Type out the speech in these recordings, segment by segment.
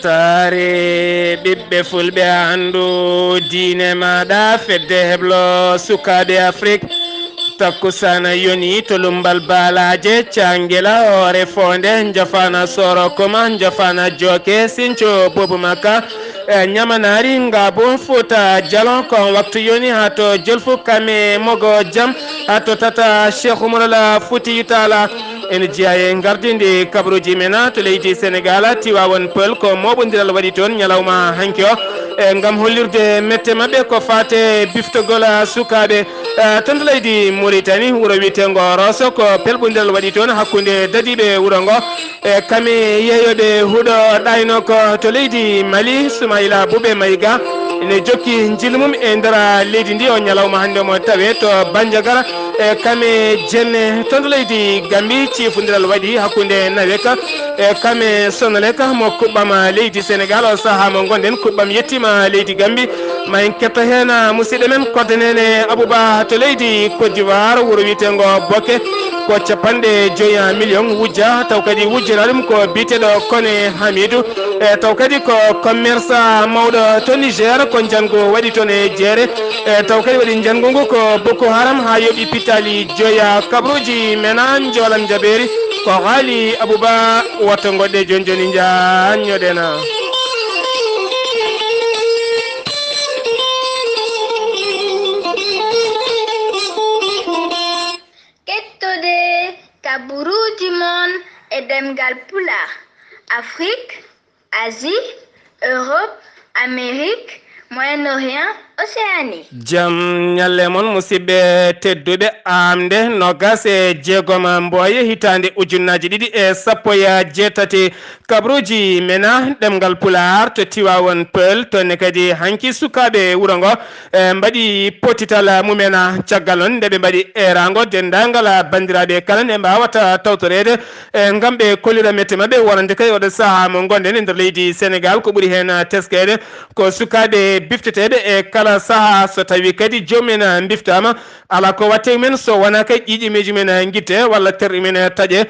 tare ɓiɓɓe fulɓe andu diine maɗa fedde heblo sukaɓe Afrique takkusana yoni to lumbal balaje cangela hoore fonde jafana soro koma jafana joke sinco bobu makka ñamanari ngabo fota jalon kon waktu yoni hato jolfu kame mogo jam hato tata cheikh umarala futi yutala en jiyaye gardinde kabruji mena to leydi Sénégal Tiwawon Peul ko moɓodiral waɗi toon ñalawma hanki o ngam hollirde mette mabɓe ko fate biftogol sukaɓe ton to leydi Mauritanie wuuro wiyetego Rosso ko pelɓodiral waɗi toon hakkude dadiɓe wuuro ngo kame yeeyoɓe huuɗo ɗayno ko to leydi Mali Soumaïla Boubé Mayiga ene jokki jilmum e nder leydi ndi o ñalawma hande mo tawe to Bandiagara kame jenne ton to leydi Gambie ciifodiral waɗi hakkude naweka kame Sonaleka mo kuɓɓam leydi Sénégal o saaha mo gonɗen kuɓɓam yettima leydi Gambie ma en ketto hen musidɗo men koddanene Abouba to leydi Côte d'Ivoire wuuro wiyetego Bokke ko 50 millions wujja taw kadi wujjana ɗum ko biteɗo Kone Hamidou taw kadi ko commerçant mawɗo to Niger ko jango waɗi toon e jeere taw kadi waɗi jango ngu ko Boko Haram ha yoɓi pitali joya kabruji mena jolan jaɓeri ko haali Abouba watto goɗɗe joni joni jañoɗena kaburuji mon e demgal pulaar Afrique, Asie, Europe, Amérique, Moyen-Orient, Océanie. Jam nyalle mon musidɓe tedduɓe amde nogas e jeegom mboye hitande ujunnaji ɗiɗi e sappo e jeetati kabruji mena ɗemgal Pulaar to Tiwawon Peul tonne kadi hanki sukaɓe wuuro ngo mbaɗi potital mumena caggal on nde ɓe mbaɗi erago dendagal bandiraɓe kala nde mbawata tawtorede ngam ɓe kollira mette mabɓe wonande kay oɗo saaha mo gonɗen e nder leydi Sénégal ko ɓuuri hen teskede ko sukaɓe bifteteɓe e kala saaha so tawi kadi jomumen biftama ala ko watte men so wona kay ƴiƴi meji men guitte walla terɗi men taaƴe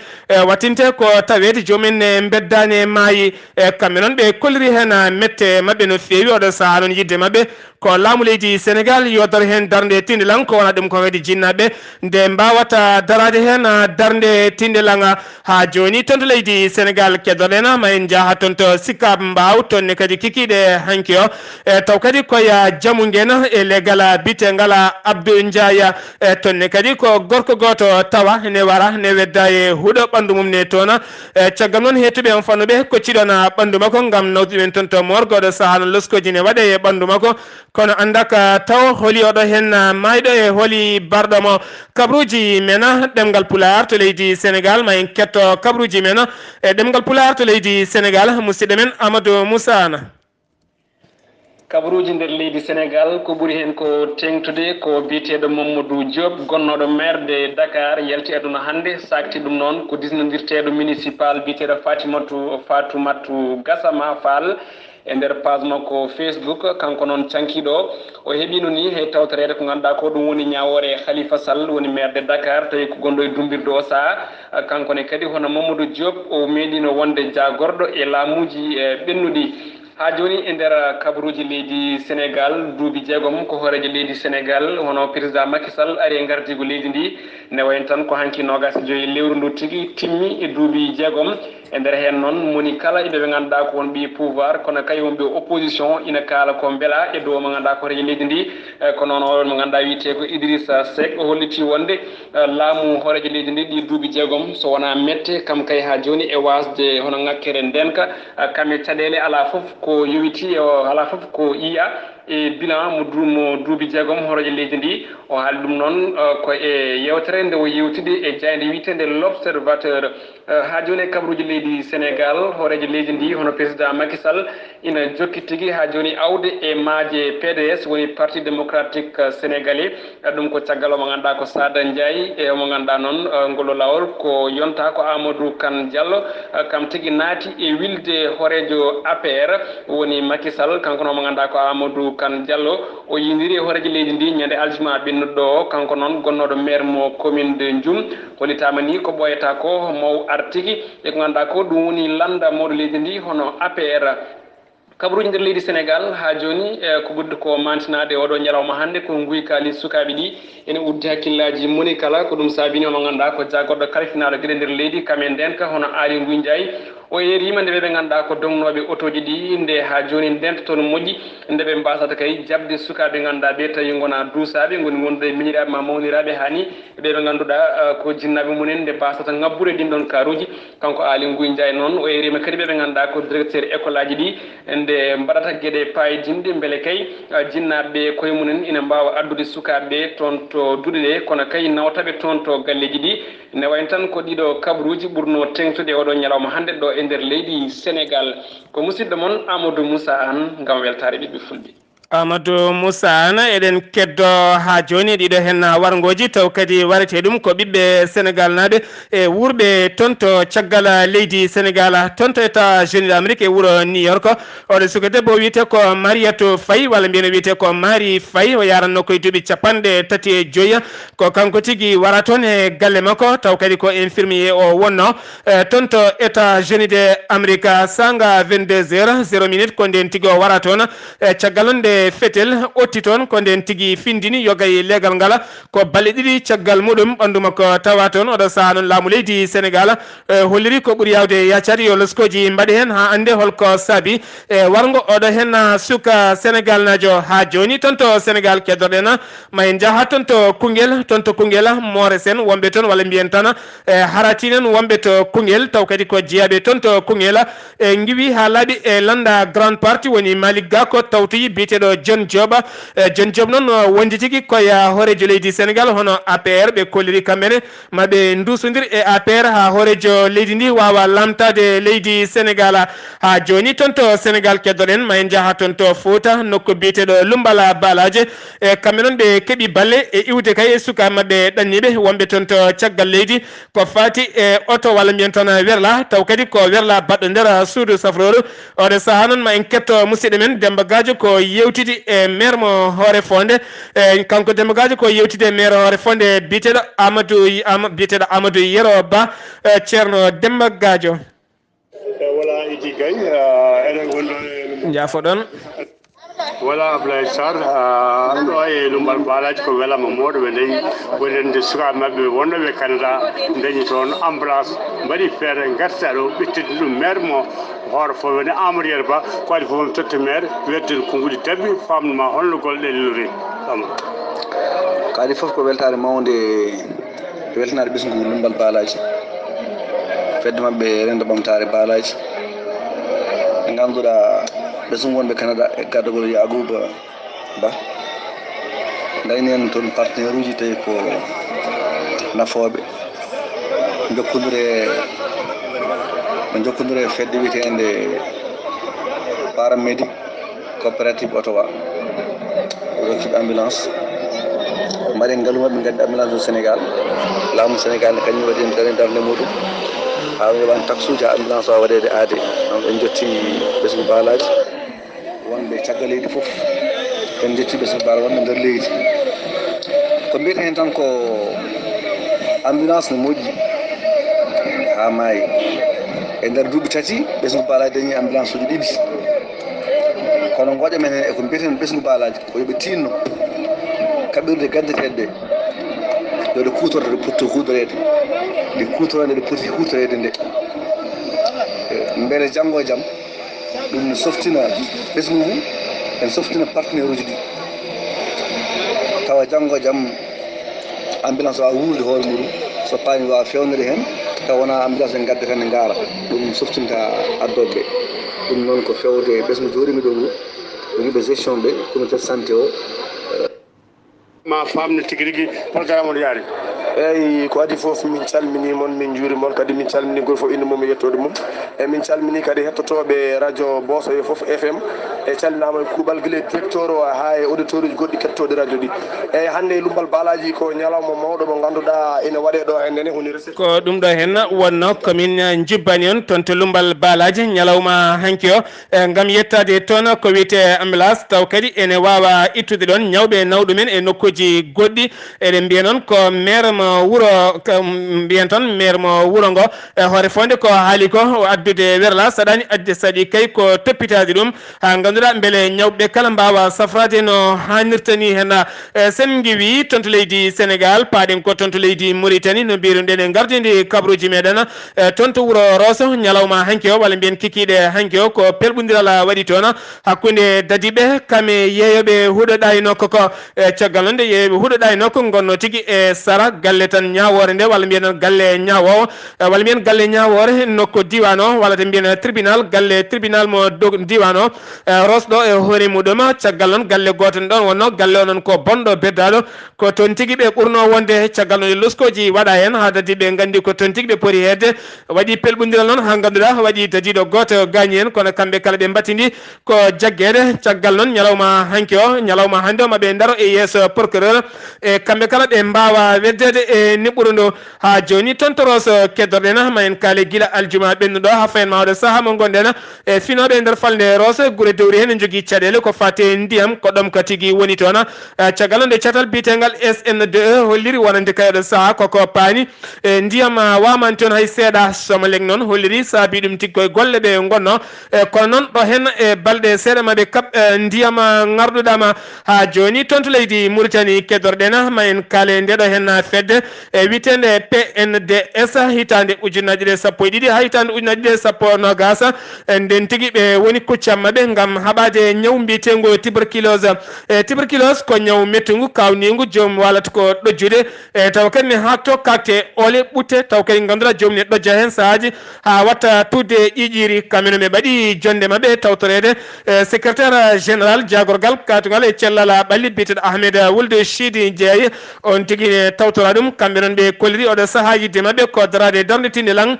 wattinte ko tawede jomumen beddani maayi kamɓe noon ɓe kolliri hen mette mabɓe no fewi oɗo saaha noon yidde mabɓe ko laamu leydi Sénégal yodor hen darde tindilan ko wona ɗum ko kadi jinnaɓe nde mbawata darade hen darde tindilan ha joni toon to leydi Sénégal keddoɗen ma en jaaha toon to Sicap Mbao tonne kadi kikiɗe hanki o taw kadi koye jamu ngena e leggal bitegal Abdou Ndiaye tonne kadi ko gorko goto tawa ne wara ne wedda e huuɗo ɓandu mum ne toon caggal noon hettuɓe on fannuɓe kocciɗon ɓandu makko gam nawduɓen toon to morgoɗo saaha no loskoji ne waɗe e ɓandu makko kono andaka taw holi oɗo hen mayɗo e holi barɗomo kabruji mena ɗemgal Pulaar to leydi Sénégal ma en ketto kabruji mena e ɗemgal Pulaar to leydi Sénégal musidɗo men Amadou Moussa Ana kabaruji nder leydi Sénégal ko ɓuri hen ko tengtude ko biyeteɗo Mamadou Diop gonnoɗo maire de Dakar yalti aduna hannde sakti ɗum noon ko disnodirteɗo municipal biyeteɗo Fatoumata Gassama Fall e nder page makko Facebook kanko noon cankiɗo o heeɓino ni he tawtorede ko ganduɗa ko ɗum woni ñawore Khalifa Sall woni maire de Dakar tawi ko gonɗo e dumbirde o saaha kankone kadi hono Mamadou Diop o meeɗino wonde jagorɗo e laamuji ɓennuɗi ha joni e nder kabaruji leydi Sénégal duuɓi jeegom ko hoorejo leydi Sénégal hono président Macky Sall ari e gardigo leydi ndi ne wayen tan ko hanki 25 lewru ndu tigui timmi e duuɓi jeegom e nder hen noon moni kala eɓe ɓe ganduɗa ko won ɓi pouvoir kono kay wonɓe opposition ina kaala ko beela e dow mo ganduɗa ko horejo leydi ndi ko noon oɗon mo ganduɗa wiyete ko Idrissa Seck o holliti wonde laamu horejo leydi ndi ɗi duuɓi jeegom so wona mette kam kay ha joni e wasde hono ngakkere ndenka kame caɗele ala foof ko yowiti ala foof ko yiya e bilan mo duuɓi jeegom horejo leydi ndi o haali ɗum noon ko e yewtere nde o yewtide e jayde witende l'observateur ha joni e kabaruji leydi Sénégal horejo leydi ndi hono président Macky Sall ina jokki tigui ha joni awde e maaje PDS woni parti démocratique sénégalais ɗum ko caggal omo ganduɗa ko Sada Ndiaye e omo ganduɗa noon ngolo lawol ko yonta ko Amadou Kane Diallo kam tigui naati e wilde horejo APR woni Macky Sall kanko noon omo ganduɗa ko Amadou Kane Diallo o yindiri e horejo leydi ndi ñande aljuma ɓennuɗo o kanko noon gonnoɗo maire mo commune de Ndioum hollitama ni ko ɓoyata ko maw artigi e ko ganduɗa ko ɗum woni landa mawɗo leydi ndi hono APR kabaruji nder leydi sénégal ha joni ko ɓurdi ko mantinade oɗo ñalawma hannde ko nguy kaali sukaɓe ɗi ene uddi hakkillaji moni kala ko ɗum saabini omo ganduɗa ko jaggoɗo kalfinaɗo gueɗe nder leydi kamen nden ka hono aali nguy ndiaye o yerima nde ɓe ganduɗa ko dongnoɓe otoji ɗi nde ha joni ndenta no moƴƴi nde ɓe mbasata kay jabde sukaɓe ganduɗa ɓe tawi gona duusaɓe goni gonɗo e miñiraɓe ma mawniraɓe hani ɓe ganduɗa ko jinnaɓe mumen nde mbasata ngabbude ɗin ɗon karuji kanko aali nguy ndiaye noon o yerima kadi ɓe ganduɗa ko directeur école aji ɗi nde mbaɗata gueɗe payidinde beele kay jinnaɓeɓe koye mumen ina mbawa addude sukaɓeɓe toon to duuɗe ɗe kono kay nawtaɓe toon to galleji ɗi ne wayno tan ko ɗiɗo kabaruji ɓurno tengtude oɗo ñalawma hannde ɗo e nder leydi sénégal ko musidɗo moon amadou moussa an gam weltare ɓiɓɓe fulɓe amadou moussa an eɗen keddo ha joni ɗiɗo hen wargoji taw kadi warete ɗum ko ɓiɓɓe sénégal naɓe e wurɓe toon to caggal leydi sénégal toon to état génie d'amérique e wuuro new york oɗo suka debbo wiyete ko mariatou faye walla mbiyano wiyete ko mari faye o yaranno koye duuɓi 35 ko kanko tigui wara toon e galle makko taw kadi ko infirmier o wonno toon to état génie de amérique sanga 22h 0 ko nden tigui o wara toon caggal on nde fetel otti toon ko nden tigui findini yogay legal ngala ko balɗe ɗiɗi caggal muɗum ɓandu makko tawa toon oɗo saaha noon laamu leydi sénégal holliri ko ɓuuri yawde yaccade yo loskoji mbaɗe hen ha ande holko saabi wargo oɗo hen suka sénégal najo ha joni toon to sénégal keddoɗen ma en jaaha toon to Koungheul More Sen wonɓe toon walla mbiyen tan haratinen wonɓe to Koungheul taw kadi ko jeeyaɓe toon to Koungheul giwi ha laaɓi e landa grande partie woni Malick Gakou tawtoyi biteɗo John Job noon wondi tigui koye horejo leydi sénégal hono APR ɓe kolliri kamɓene maɓe dusodir e APR ha horejo leydi ndi wawa lamtade leydi sénégal ha joni toon to sénégal keddoɗen ma en jaaha toon to Fouta nokku biteɗo Lumbala Balaje e kamɓe noon ɓe keeɓi balle e iwde kay e suka mabɓe ɗanniɓe wonɓe toon to caggal leydi ko fati e auto walla mbiyen toon werla taw kadi ko werla baɗɗo nder suudu safroru oɗo saaha noon ma en ketto musidɗo men Demba Gadio ko yewtidi e maire mo Hoore Fonde kanko Demba Gadio ko yewtide maire Hoore Fonde biteɗo Amadou Yero Ba ceerno Demba Gadio wala idi gay eɗen gonɗo jaafoɗon wala Ablaye Sarr ɗo e Lumbal Balaji ko welama mawɗo ɓe dañi wonende sukaɓe mabɓe wonnoɓe Canada dañi toon ambulance mbaɗi feere garta ɗo ɓittide ɗum maire mo Hoore Fonde woni Amadou Yero Ba ko adi fof totte maire wedde konngudi dabbi famnuma holno golɗe lelori kadi fof ko weltare mawde weltanade ɓesgu Lumbal Balaji fedde mabɓe rendo ɓamtare Balaji ɓe ganduɗa ɓesgu wonɓe Canada e gaddogol Yagouba Ba dayni en toon partenaire uji tawi ko nafoɓe jokkodire fedde witende paramédic coopérative Ottawa rokkiɓe ambulance mbaɗen ngaalu mabɓe gaddi ambulance o Sénégal laamu Sénégal ne kañum waɗi en darde muɗum ha weɓani taxe uji ha ambulance o waɗede aade donc en jetti ɓesgu Balaji wonɓe caggal leydi foof en jetti ɓesgu Bala wonɓe nder leydi ko mbiyeten hen tan ko ambulance ne moƴƴi ha maayi e nder duuɓi tati ɓesgu Balaji dañi ambulance uji ɗiɗi kono goƴa men hen eko mbiyeten ɓesgu Balaji ko yoɓe tinno kaɓirde gaddeteɗe ɗe yoɗe kutorde ɗe potti hudorede ɗe kutorode ɗe poti hutorede nde beele janggo e jaam ɗum ne softina ɓesgu ngu en softina partenaire uji ɗi tawa janggo e jaam ambulance wawa wuurde hoore muɗum so paami wawa fewnede hen taw wona ambulance en gadde tan e gaara ɗum softinta addoɓe ɗum noon ko fewde ɓesgu jooɗimi ɗo ngu yimɓe gestion ɓe comité santé o ma famne tigui rigui programme o yaari eyyi ko adi foof min calmini moon min juuri moon kadi min calmini goto fof inde mum e yettode mum e min calmini kadi hettotoɓe radio Bosoye foof FM e calminama e kuuɓal guila directeur o ha e auditeur uji goɗɗi kettoɗe radio ɗi eyyi hande Lumbal Balaji ko ñalawma mawɗo mo ganduɗa ina waɗe ɗo hennene woni ko ɗum ɗo hen wonno komin jibbani on toon to Lumbal Balaji ñalawma hanki o gam yettade toon ko wiyete ambulance taw kadi ene wawa ittude ɗon ñawɓe nawɗumen e nokkuji goɗɗi eɗen mbiya noon ko maire mo mo wuro mbiyen ton maire mo wuro ngo hoore fonde ko haali ko addude werla saɗani adde saɗi kay ko toppitade ɗum ha ganduɗa beele ñawɓe kala mbawa safrade no hannirtani hen sen giwi tonto leydi Sénégal paaɗen ko tonto leydi Mauritanie no mbiruɗen e gardidi kabruji meɗen tonto wuro Rosso ñalawma hanki o walla mbiyen kikiɗe hanki o ko pelɓodiral waɗi toon hakkude dadiɓe kame yeeyoɓe huuɗoɗa e nokko ko caggal nonde yeeyoɓe huuɗoɗa e nokko gonno tigui e sara galle tan ñawore nde walla mbiyen galle ñawowo walla mbiyen galle ñawore nokko diwan o walla to mbiyen tribunal galle tribunal mo diwan o Rosso ɗo e hoore muɗum caggal noon galle goten ɗon wonno galle o noon ko bonɗo beddaɗo ko toon tigui ɓe ɓurno wonde caggal no luskoji waɗa hen ha dadiɓe gandi ko toon tigui ɓe pooti hedde waɗi pelɓodiral noon ha ganduɗa waɗi dadiɗo goto gañi hen kono kamɓe kala ɓe mbatidi ko jagguede caggal noon ñalawma hanki o ñalawma hande o maɓe daaro e yesso procureur e kamɓe kala ɓe mbawa weddede e neɓɓuɗo ndu ha joni toon to Rosso keddorɗen ma en kaali guila aljuma ɓennuɗo ha fayen mawɗo saaha mo gonɗen e finoɓe nder falde Rosso guure dewri hen jogui caɗele ko fate ndiyam ko ɗom ka tigui woni toon caggal nde catal bitegal SN2 holliri wonande kayoɗo saaha koko paani ndiyam waman toon hay seeɗa somo leg noon holliri saabi ɗum tigui koye golle ɓe gonno kono noon ɗo hen e balɗe seeɗa maɓe kab ndiyam garduɗama ha joni toon to leydi Mauritanie keddorɗen ma en kaale ndeɗo hen fedde witende PNDS hitande ujunnaje ɗe sappo e ɗiɗi ha hitande ujunnaje ɗe sappo nogas nden tigui ɓe woni kuccam maɓe gam haɓade ñaw mbitego tuberculose tuberculose ko ñaw mettugu kawnigu joomum walata ko ɗojjude taw kadi ne ha to kakte ole ɓutte taw kadi ganduɗa joomum ne ɗojja hen sahaji ha watta tudde ƴiƴiri kamɓe ɓe mbaɗi jonde mabɓe tawtorede secrétaire général jagorgal katugal e cellal ɓalli biteɗo Ahmed Wuld Chidi Diaye on tigui ne tawtora ɗum kamɓe noon ɓe kolliri oɗo saaha yidde mabɓe ko darade darnitinde lang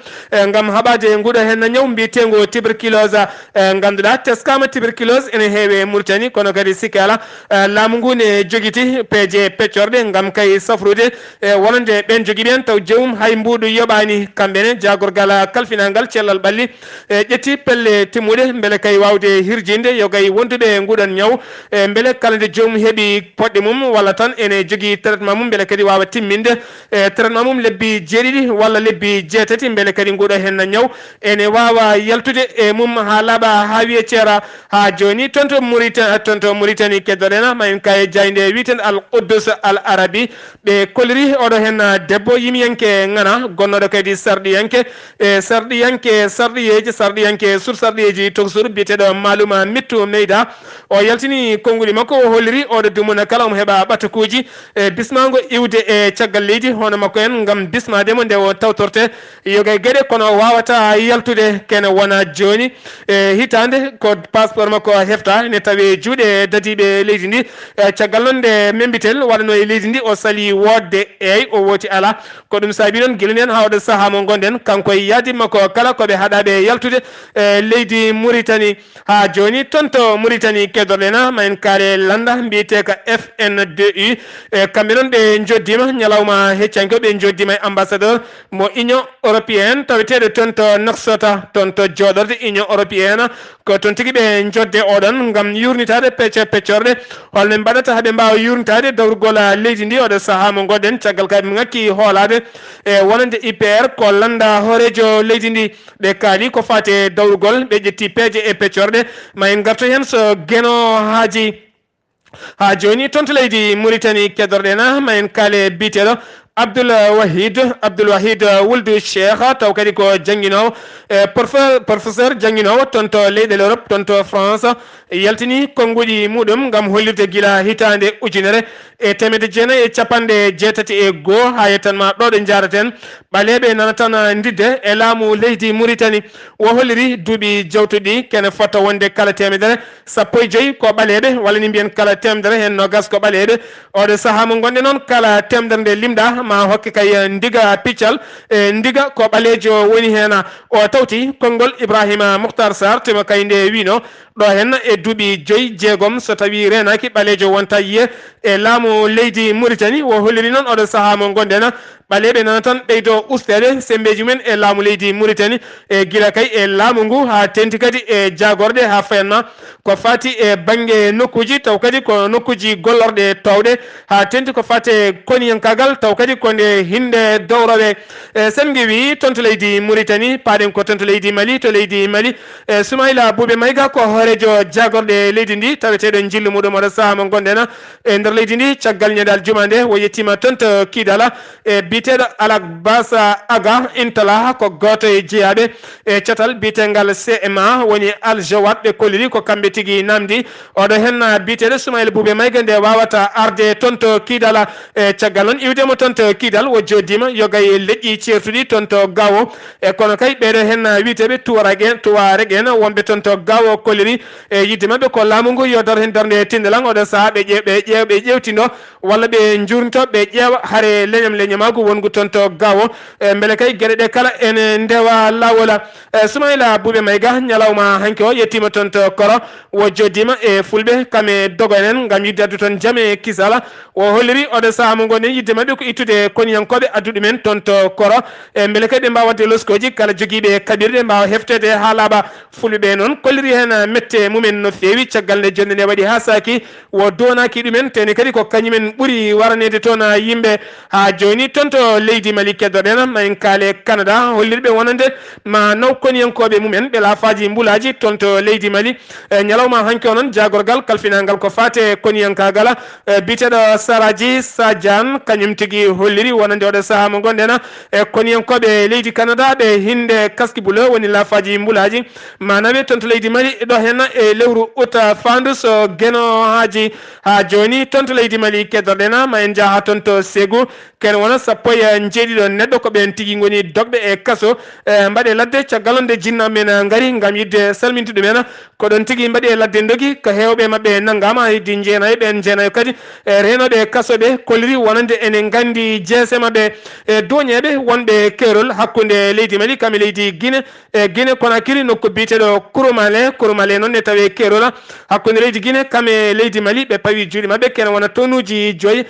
gam haɓade nguɗo hen ñaw mbitego tuberculose ganduɗa teskama tuberculose ene heewe Mauritanie kono kadi sikki ala laamu ngu ne joguiti peeje peccorɗe gam kay safrude wonande ɓen jogui ɓen taw jomum hay mbuɗu yoɓani kamɓene jagorgal kalfinalgal cellal ɓalli ƴetti pelle timmuɗe beele kay wawde hirjinde yo kay wonduɓe nguɗon ñaw beele kala nde jomum heeɓi poɗɗe mum walla tan ene jogui traitement mum beele kadi wawa timminde traitement mum lebbi jeeɗiɗi walla lebbi jeetati beele kadi nguɗo hen ñaw ene wawa yaltude e mum ha laaɓa ha wiye ceera ha joni tonto Mauritanie keddoɗen ma en kaye jayde witen Al Quddus Al Arabi ɓe kolliri oɗo hen debbo yimiyanke ngana gonnoɗo kadi sarɗiyanke e sarɗiyanke sur sarɗiyeji togsur biyeteɗo maluma mittu meyda o yaltini konnguli makko o holliri oɗo dumuna kala omo heeɓa ɓatakuji bismago iwde e caggal leydi hono makko en gam bismademo nde o tawtorte yogay gueɗe kono wawata yaltude kene wona joni hitande ko passeport makko hefta ne tawi juuɗe dadiɓe leydi ndi caggal noon nde membitel waɗano e leydi ndi o sali wodde eyyi o wooti ala ko ɗum saabi noon guila nen ha oɗo saaha mo gonɗen kanko e yaadimma ko kala koɓe haɗaɓe yaltude leydi Mauritanie ha joni toon to Mauritanie keddorɗen ma en kaare landa mbiyete ka FN2U kamɓe noon ɓe joddima ñalawma heccanke ɓe joddima e ambassadeur mo Union européenne taweteɗo toon to Nouakchott toon to joɗorde Union européenne ko toon tigui ɓe jodde oɗon gam yurnitade peccorɗe holno mbaɗata haaɓe mbawa yurnitade dawrugol leydi ndi oɗo saaha mo goɗɗen caggal kaɓe ngakki hoolade e wonande IPR ko landa hoorejo leydi ndi ɓe kaali ko fate dawrugol ɓe ƴetti peeje e peccorɗe ma en garto hen so gueno haaji ha joni toon to leydi Mauritanie keddorɗen ma en kaale biteɗo Abdoul Wahid Wuld Cheikh taw kadi ko jangguinowo professeur jangguinowo toon to leyɗele Europe toon to France yaltini konnguɗi muɗum gam hollirde guila hitande ujunere e temedde jeenayyi e capanɗe jeetati e goho ha yettanma ɗo ɗo jaraten ɓaleɓe nana tan didde e laamu leydi Mauritanie o holliri duuɓi jawtuɗi kene fotta wonde kala temedere sappo e joyyi ko ɓaleɓe walla ni mbiyen kala temedere hen nogas ko ɓaleɓe oɗo saaha mo gonɗe noon kala temedere nde limɗa ma hokke kay ndiga piccal ndiga ko ɓalejo woni hen o tawti konngol Ibrahima Mouhtar Sarr tema kay nde wino ɗo hen e duuɓi 5 jeegom so tawi renaki ɓalejo wonta yiye e laamu leydi Mauritanie wo holliri noon oɗo saaha mo gonɗen ɓaleɓe nana tan ɓeydo ustede sembeji men e laamu leydi Mauritanie e guila kay e laamu ngu ha tenti kadi e jagorde ha fayanma ko fati e banggue nokkuji taw kadi ko nokkuji gollorɗe tawɗe ha tenti ko fate koniyankagal taw kadi konde hinde dowroɓe sen gewi toon to leydi Mauritanie paɗen ko toon to leydi Mali to leydi Mali Soumaïla Boubé Maïga ko horejo jagorde leydi ndi taweteɗo jillu muɗum oɗo saaha mo gonɗen e nder leydi ndi caggal ñedal juma nde wo yettima toon to Kidala e biteɗo Alak Basa Aga Intala ko goto e jeeyaɓe e catal bitengal CMA woni Al Jawad ɓe kolliri ko kamɓe tigui namdi oɗo hen biteɗo Soumaïla Boubé Maïga nde wawata arde toon to Kidala e caggal noon iwdemo toon to Kidal wo joddima yogay leƴƴi certuɗi toon to Gawo e kono kay ɓeɗo hen witeɓe Touareg en wonɓe toon to Gawo kolliri e yidde mabɓe ko laamu ngu yo dar hen darde tindalan oɗo saaha ɓe ƴewtindo walla ɓe jurnto ɓe ƴeewa haare leñamagu wongu toon to Gawo beele kay gueɗe ɗe kala ene ndewa lawola Soumaïla Boubé Maïga ñalawma hanki o yettima toon to Koro wo joddima e fulɓe kame dogo enen gam yidde addu toon jaam e kisala o holliri oɗo saaha mo gonɗen yidde mabɓe ko ittude koniyankoɓe adduɗo men toon to Koro e beele kadi ɓe mbawa wadde loskoji kala joguiɓe kaɓirɗe mbawa heftede ha laaɓa fulɓe noon kolliri hen mette mumen no fewi caggal nde jonde nde waɗi ha saki wo donaki ɗumen teni kadi ko kañumen ɓuuri waranede toon yimɓe ha joni toon to leydi Mali keddoɗen ma en kaale Canada hollirɓe wonande ma naw koniyankoɓe mumen ɓe laafaji mbulaji toon to leydi Mali ñalawma hanki o noon jagorgal kalfinalgal ko fate koniyankagala biteɗo Saraji Sadiane kañum tigui holliri wonande oɗo saaha mo gonɗen e koniyankoɓe leydi Canada ɓe hinde kaski bule woni laafaji mbulaji manaɓe toon to leydi Mali ɗo hen e lewru août fandu so gueno haji ha joni toon to leydi Mali keddoɗen ma en jaaha toon to Ségou ken wona sappo e jeeɗiɗo neɗɗo ko ɓen tigui goni dogɓe e kaso mbaɗe ladde caggal onde jinnaɓe men gaari gam yidde salmintude men ko ɗon tigui mbaɗi ladde dogi ko hewɓe mabɓe naggama heddi jeenayi ɓen jeenayi kadi renoɓe kasoɓe kolliri wonande enen gandi jeese mabɓe e doñeɓe wonɓe keerol hakkude leydi Mali kame leydi Guinée Conakry nokku biteɗo Kouroumale noon ne tawe keerol hakkude leydi Guinée kame leydi Mali ɓe pawi juuɗe mabɓe kene wona tonnuji 5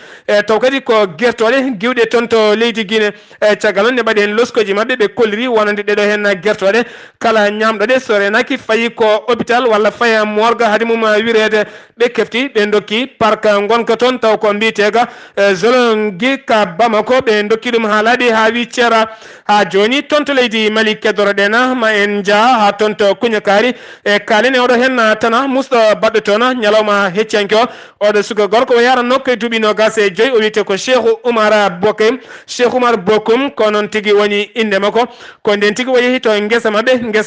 taw kadi ko guertoɗe giwɗe toon to leydi Guinée caggal noon ne mbaɗi hen loskoji mabɓe ɓe kolliri wonande ɗeɗo hen guertoɗe kala ñamɗoɗe so renaki fayi ko hôpital walla faya morgue haade mum wirede ɓe kefti ɓe dokki parc gonka toon taw ko mbitega Zolongui ka Bamako ɓe dokki ɗum ha laaɓi ha wi ceera ha joni toon to leydi Mali keddoroɗen ma en jaa ha toon to Kuñakari e kalene oɗo hen tana musɗo baɗɗo toon ñalawma hecciyanke o oɗo suka gorko o yaranno koye duuɓi 25 o wiyete ko Cheikh Oumar Bokoum ko noon tigui woni inde makko ko nden tigui o yeehi to guesa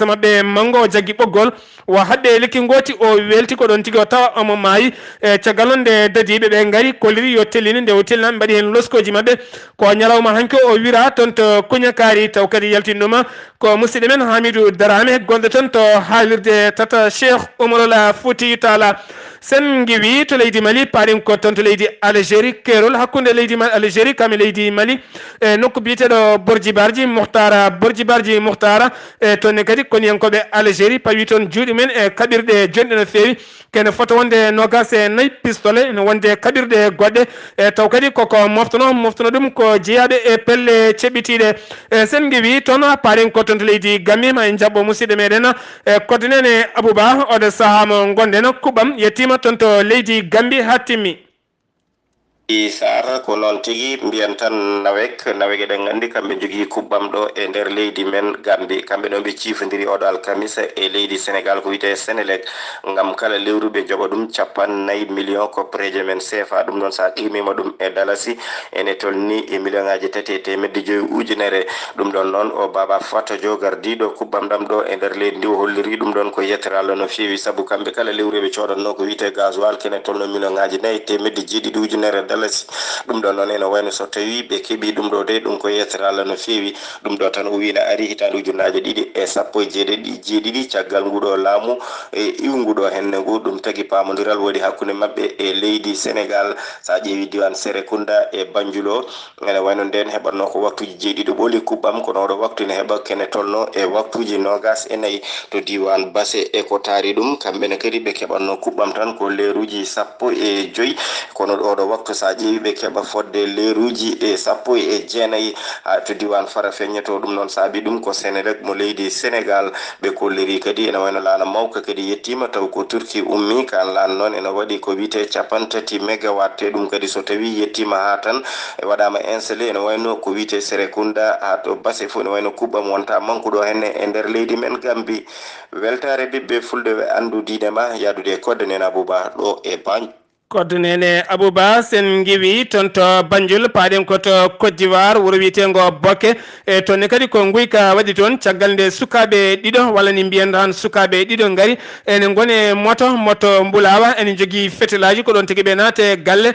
mabɓe mango o jaggui ɓoggol o hadde lekki goti o welti ko ɗon tigui o tawa omo maayi e caggal noon nde dadiɓe ɓe gaari kolliri yo tellini nde o tellina mbaɗi hen loskoji mabɓe ko ñalawma hanke o wira toon to Kuñakari taw kadi yaltinɗuma ko musidɗo men Hamidou Darame gonɗo toon to haalirde tata Cheikh Oumarul Fouti Talla sen giwi to leydi Mali paɗen ko toon to leydi Algérie keerol hakkude leydi Algérie kame leydi Mali e nokku biyeteɗo Borji Barji Mouhtara e toonne kadi koniyankoɓe Algérie pawi toon juuɗe men e kaɓirɗe jonɗe no fewi kene foto wonde 24 pistolet ne wonde kaɓirɗe goɗɗe e taw kadi koko moftono ɗum ko jeeyaɓe e pelle ceɓɓitiɗe sen giwi toon paɗen ko toon to leydi Gambie ma en jaɓɓo musidɗo meɗen e kodde nene Abouba oɗo saaha mo gonɗen kuɓam yettima toon to leydi Gambie ha timmi Sar ko noon tigi mbiyan tan nawek eɗen andi kamɓe jogui kuɓɓam ɗo e nder leydi men Gambie kamɓe ɗo ɓe ciifodiri oɗo alkamisa e leydi Sénégal ko wiyete Sénélec gam kala lewru ɓe joɓa ɗum 54 millions koppareje men CFA ɗum ɗon sa qimima ɗum e dalasi ene tolni e million ngaji 3,5 ujunere ɗum ɗon noon o Baba Fatodio gardiɗo kuɓɓam ɗam ɗo e nder leydi ndi o holliri ɗum ɗon ko yetterallo no fewi saabu kamɓe kala lewru ɓe codanno ko wiyete gasoil kene tolno million ngaji 4,7 ujunere dalasi ɗum ɗo noon ene wayno so tawi ɓe keeɓi ɗum ɗo de ɗum ko yetterala no feewi ɗum ɗo tan o wina ari hitande ujunnaje 2017 caggal nguɗo laamu e iwnguɗo henne ngu ɗum tagi pamodiral waɗi hakkude mabɓe e leydi Sénégal sa ƴeewi diwan Serekunda e Banjulo ene wayno nden heɓatno ko waktuji jeeɗiɗo ɓooli kuɓɓam kono oɗo waktu ne heɓa kene tolno e waktuji nogas e nayyi to diwan Basse e ko taari ɗum kamɓene kadi ɓe keɓatno kuɓɓam tan ko leeruji 15 kono oɗo waktu sa ƴeewi ɓe keɓa fodde leeruji e 19 ha to diwan Farafeññe to ɗum noon saabi ɗum ko Senelec mo leydi Sénégal ɓe kolliri kadi ene wayno laana mawka kadi yettima taw ko Turki ummi kan laana noon ene waɗi ko wiite 30 mégawatt te ɗum kadi so tawi yettima ha tan waɗama installé ene wayno ko wiite Serekunda ha to Basse fof ene wayno kuɓɓam wonta mankuɗo henne e nder leydi men Gambie weltare ɓiɓɓe fulde ɓe andu diinema yadude kodde nen Abouba ɗo e Banjul kodde nene Abouba sen giwi toon to Banjul paaɗen koto Côte d'Ivoire wuro wiyetengo Bokke e toonne kadi ko guyka waɗi toon caggal nde sukaɓe ɗiɗo walla ni mbiyen tan sukaɓe ɗiɗo gaari ene gone moto Mbulawa ene jogui fetelaji ko ɗon tigui ɓe naate galle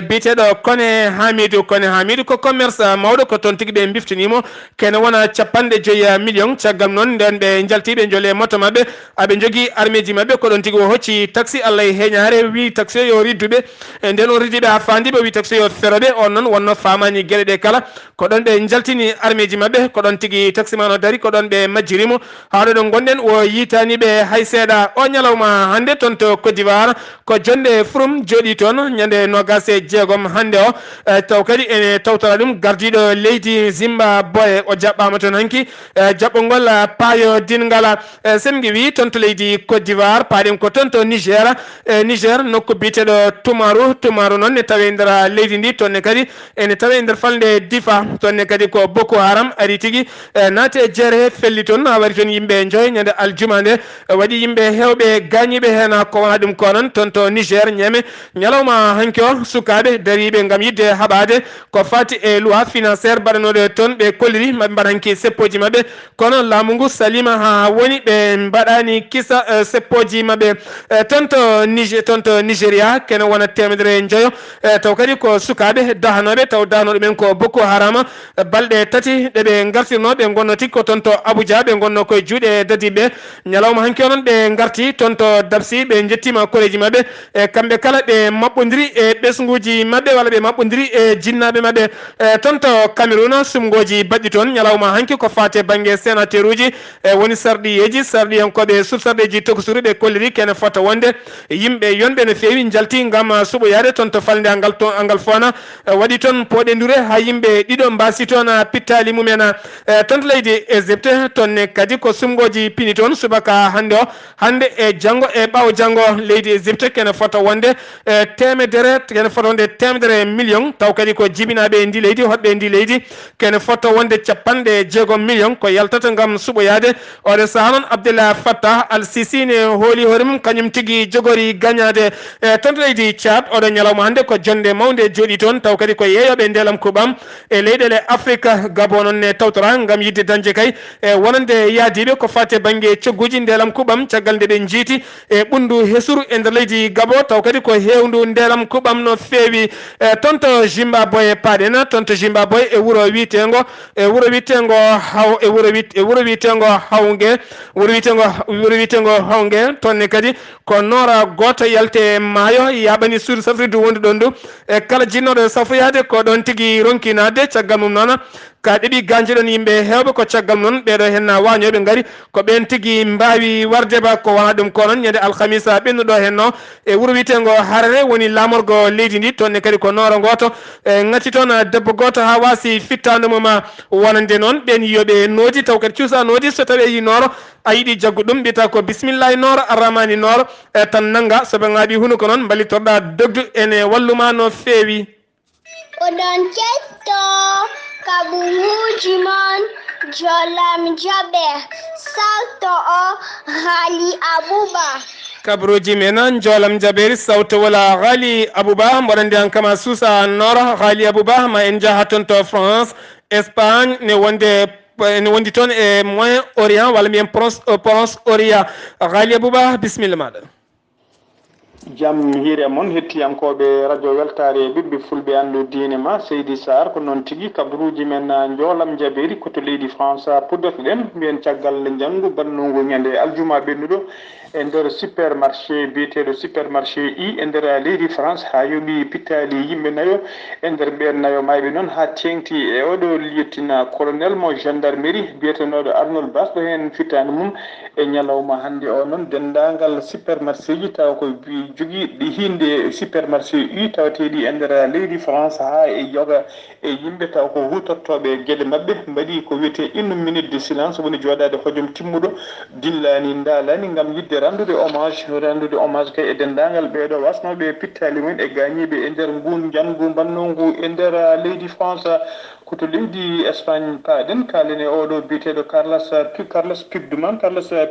biteɗo Kone Hamidou ko commerce mawɗo ko toon tigui ɓe biftanimo kene wona 50 millions caggal noon nden ɓe jaltiɓe joole moto mabɓe aɓe jogui armeji mabɓe ko ɗon tigui o hocci taxi Allah e heñare wi taxi yo ridduɓe e nden on riddiɓe ha fandiɓe o wi taxi yo feroɓe on noon wonno famani gueɗe ɗe kala ko ɗon ɓe jaltini armeji mabɓe ko ɗon tigui taxi man o dari ko ɗon ɓe majjirimo haɗo ɗo gonɗen o yitaniɓe hay seeɗa o ñalawma hande toon to Côte d'Ivoire ko jonde Fourum jooɗi toon ñande 26 hande o taw kadi ene tawtora ɗum gardiɗo leydi Zimbabwe o jaɓɓama toon hanki jaɓɓongol paayo dinngala sen giwi toon to leydi Côte d'Ivoire paaɗen ko toon to Niger nokku biteɗo Tumaru noon ne tawe nder leydi ndi toonne kadi ene tawe nder falde Difa toonne kadi ko Boko Haram ari tigui naate e jeere felli toon ha wari toon yimɓe joyi ñande aljuma nde waɗi yimɓe hewɓe gañiɓe hen ko wona ɗum ko noon toon to Niger ñeme ñalawma hanki o sukaɓe dariɓe gam yidde haɓade ko fati e loi financiére mbaɗanoɗe toon ɓe kolliri maɓe mbaɗa hanki seppoji mabɓe kono laamu ngu salima ha woni ɓe mbaɗani kisa seppoji mabɓe toon to Nigéria kene wona 100 taw kadi ko sukaɓe dahanoɓe taw dahanoɗo men ko Boko Haram balɗe 3 ɗeɓe gartirno ɓe gonno tigui ko toon to Abuja ɓe gonno koye juuɗe dadiɓe ñalawma hanki onon ɓe garti toon to Dabsi ɓe jettima koreji mabɓe kamɓe kala ɓe maɓɓodiri e ɓesguji mabɓe walla ɓe maɓɓodiri e jinnaɓe mabɓe toon to Cameroun sumgoji baɗɗi toon ñalawma hanki ko fate banggue sénateur uji woni sarɗiyankoɓe subsarɗeji tokosuru ɓe kolliri kene fota wonde yimɓe yonɓe no fewi jalti gam suɓoyade toon to falde angal fona waɗi toon poɗendure ha yimɓe ɗiɗo mbasi toon pittali mumen toon to leydi Égypte toonne kadi ko sumgoji pini toon subaka hande e janggo e ɓawo janggo leydi Égypte kene fota wonde temedere million taw kadi ko jibinaɓe ndi leydi hoɗɓe ndi leydi kene fota wonde 60 million ko yaltata gam suɓoyade oɗo saaha noon Abdullah Fattah al-Sisi ne hooli hoore mum kañum tigui jogori gagnade toon to leydi Tchad oɗo ñalawma hande ko jonde mawde jooɗi toon taw kadi ko yeeyoɓe ndelam kuɓam e leyɗele Afrique Gabon on ne tawtora gam yidde dañde kay wonande yaadiɓe ko fate banggue cogguji ndelam kuɓam caggal nde ɓe jiiti e ɓundu hesuru e nder leydi Gabon taw kadi ko hewndu ndelam kuɓam no feewi toon to Zimbabwe paaɗen toon to Zimbabwe e wuro wiyetego Hawge tonne kadi ko noora goto yalte maayo yaɓani suudu safridu wonde ɗon du e kala jinnoɗo safoyade ko ɗon tigui ronkinade caggal mum noon ka ɗeɓi ganjeɗon yimɓe hewɓe ko caggal noon ɓeɗo hen wañoɓe gaari ko ɓen tigui mbawi wardeba ko wona ɗum ko noon ñande alhamisa ɓennuɗo henno e wuuro wiyetego Harare woni lamorgo leydi ndi tonne kadi ko noora goto gacci toon debbo goto ha wasi fittande mum wonande noon ɓen yiyoɓe noodi taw kadi cuusa noodi so tawi yi nooro a yiiɗi jaggu ɗum mbiyata ko bisimillahi nooro arramani nooro tan nanga soɓe ŋaaɓi hunuko noon mballittoɗa dogdu ene walluma no feewi oɗon ketto kaɓuruji mon jolam jaɓe salto o haali Abouba kabruji men jolam jaberi sawto wala Ghali Abouba mboɗon ndiyan kama suusa nooro Ghali Abouba ma en jaha toon to France Espagne ne wondi toon e moyen orient walla mbiyen Proche orient Ghali Abouba bisimilla maɗa jam hiire mon hettiyankoɓe radio weltare ɓiɓɓe fulɓe andu diine ma Seydi Sarr ko noon tigui kabaruji men joolam jaɓeri koto leydi France puddata ɗen mbiyen caggal nde janggo bannungu ñande aljuma ɓennuɗo e nder supermarché biyeteɗo supermarché I e nder leydi France ha yooɓi pittali yimɓe nayo e nder ɓen nayo mayɓe noon ha tengti e oɗo liyettina colonel mo gendarmerie biyetenoɗo Arnold Bas ɗo hen fittani mum e ñalawma hande o noon dendagal supermarché ji taw ko jogui ɗi hinde supermarché I tawateɗi e nder leydi France ha e yoga e yimɓe taw ko hutortoɓe gueɗe mabɓe mbaɗi ko wiyete 1 minute de silence woni joɗade hojom timmuɗo dillani ndalani gam yidde rendude hommage kay e dendagal ɓeɗo wasnoɓe pittali mumen e gañiɓe e nder ngun jangu mbannungu e nder leydi France koto leydi Espagne paaɗen kalene oɗo biyeteɗo Carlos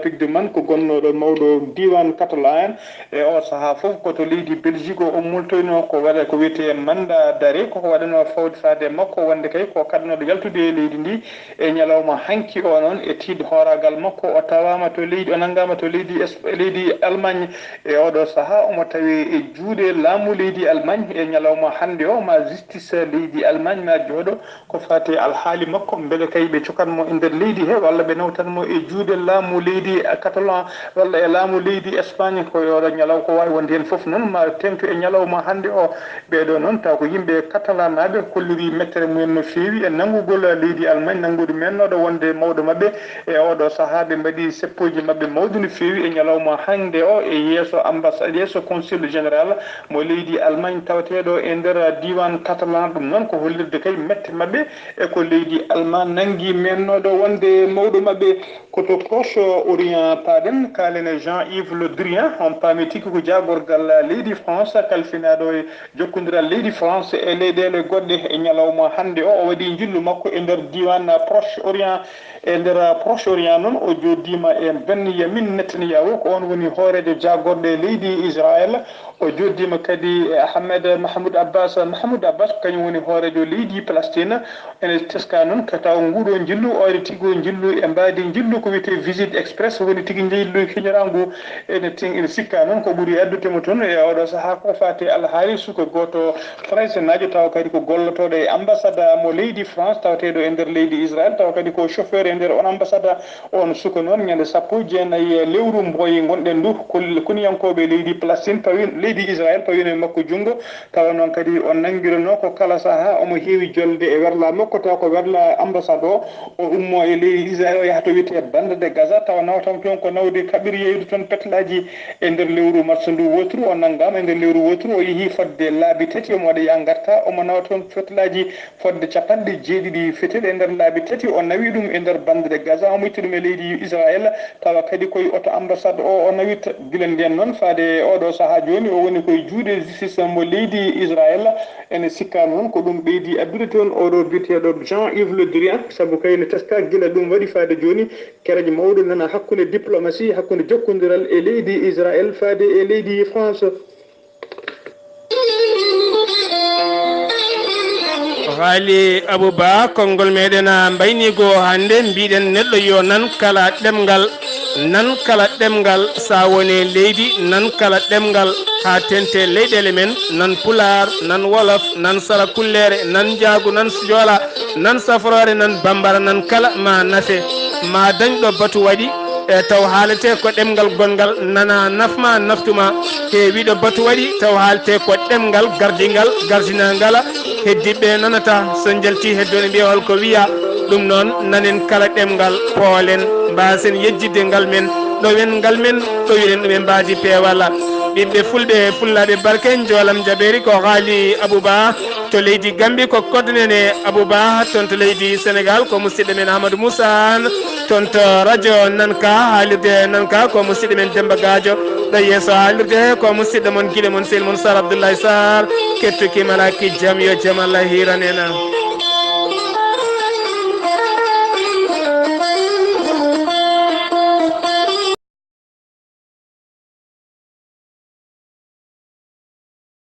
Puigdemont ko gonnoɗo mawɗo diwan catalan e o saaha foof koto leydi Belgique o multoyno ko waɗa ko wiyete mandat d'arrêt koko waɗano fawde fade makko wonde kay ko kadnoɗo yaltude e leydi ndi e ñalawma hanki o noon e tiide horagal makko o tawama to leydi o nanggama to leydi Allemagne e oɗo saaha omo tawi e juuɗe laamu leydi Allemagne e ñalawma hande o ma justice leydi Allemagne ma jooɗo ko fate alhaali makko beele kay ɓe cokanmo e nder leydi he walla ɓe nawtanmo e juuɗe laamu leydi catalan walla e laamu leydi Espagne ko yoɗo ñalaw ko wawi wonde hen foof noon ma tengtu e ñalawma hande o ɓeɗo noon taw ko yimɓe catalan naɓe kolliri mettere mumen no fewi e nanggugol leydi Allemagne nanngude mennoɗo wonde mawɗo mabɓe e oɗo saaha ɓe mbaɗi seppoji mabɓe mawdu no fewi e ñalawma hande o e yeeso consul général mo leydi Allemagne tawateɗo e nder diwan catalan ɗum noon ko hollirde kay mette mabɓe e ko leydi Allemagne nanggui mennoɗo wonde mawɗo mabɓe koto Proche Orient paaɗen kalene Jean-Yves Le Drian on paami tigui ko jagorgal leydi France kalfinaɗo e jokkodiral leydi France e leyɗele goɗɗe e ñalawma hande o waɗi jillu makko e nder diwan Proche Orient e nder Proche Orient noon o joddima e Benyamin Netanyahu ko on woni hoorejo jagorɗo leydi Israël o joddima kadi Mahmoud Abbas kañum woni hoorejo leydi Palestine ene teska noon ko taw nguɗo jillu oyre tigui jillu e mbadi jillu ko wiyete visite express woni tigui jillu hiñorangu ene sikka noon ko ɓuuri addutemo toon e oɗo saaha ko fate alhaali suka goto français najo taw kadi ko gollotoɗo e ambassade mo leydi France tawateɗo e nder leydi Israël taw kadi ko chauffeur e nder on ambassade on suka noon ñande 19 lewru mboyi gonɗen ndu koniyankoɓe leydi Palestine leydi Israël pawino makko junggo tawa noon kadi on nanguirano ko kala saaha omo heewi jolde e werla makko taw ko werla ambassade o ummo e leydi Israël o yaha to wiyete bande de Gaza tawa nawtan toon ko nawde kaɓiri yeyde toon petelaji e nder lewru mars ndu wotru o nanggama e nder lewru wotru o yeehi fodde laabi tati omo waɗa ya garta omo nawa toon petelaji fodde 7 fetel e nder laabi tati o nawi ɗum e nder bande de Gaza omo itti ɗum e leydi Israël tawa kadi koye auto ambassade o nawita guila nden noon faade oɗo saaha joni o woni koye juuɗe justice mo leydi Israël ene sikka noon ko ɗum ɓeydi addude toon oɗo biteɗo Jean-Yves Le Drian saabu kayne teska guila ɗum waɗi faade joni kereje mawɗo nana hakkude diplomatie hakkude jokkodiral e leydi Israël faade e leydi France. haali Abouba konngol meɗen mbaynigo hande mbiɗen neɗɗo yo nan kala ɗemgal sa woni leydi nan kala ɗemgal ha tente leyɗele men nan pular nan wolof nan sarakullere nan jaagu nan joola nan safrore nan bambara nan kala ma nafe ma dañɗo batu waɗi e taw haalete ko ɗemgal gongal nana nafma naftuma heewiɗo batu waɗi taw haalete ko ɗemgal gardinangala heddiɓe nanata so jalti heddone mbiya holko wiya ɗum noon nanen kala ɗemgal poolen mbasen yejjidde ngal men ɗowen ngal men ɗowiren ɗumen mbadi peewala ɓiɓɓe fulɓe fullaɓe barken joolam jaɓeri ko haali Abouba to leydi Gambie ko kodnene Abouba toon to leydi Sénégal ko musidɗo men Amadou Moussa toon to radio Nanka haalirde Nanka ko musidɗo men Demba Gadio ɗo yeeso haalirde he ko musidɗo moon guiɗe moon sehil moon Sar Abdoulaye Sarr kettukima alaki jaam yo jaam Allah hiranena.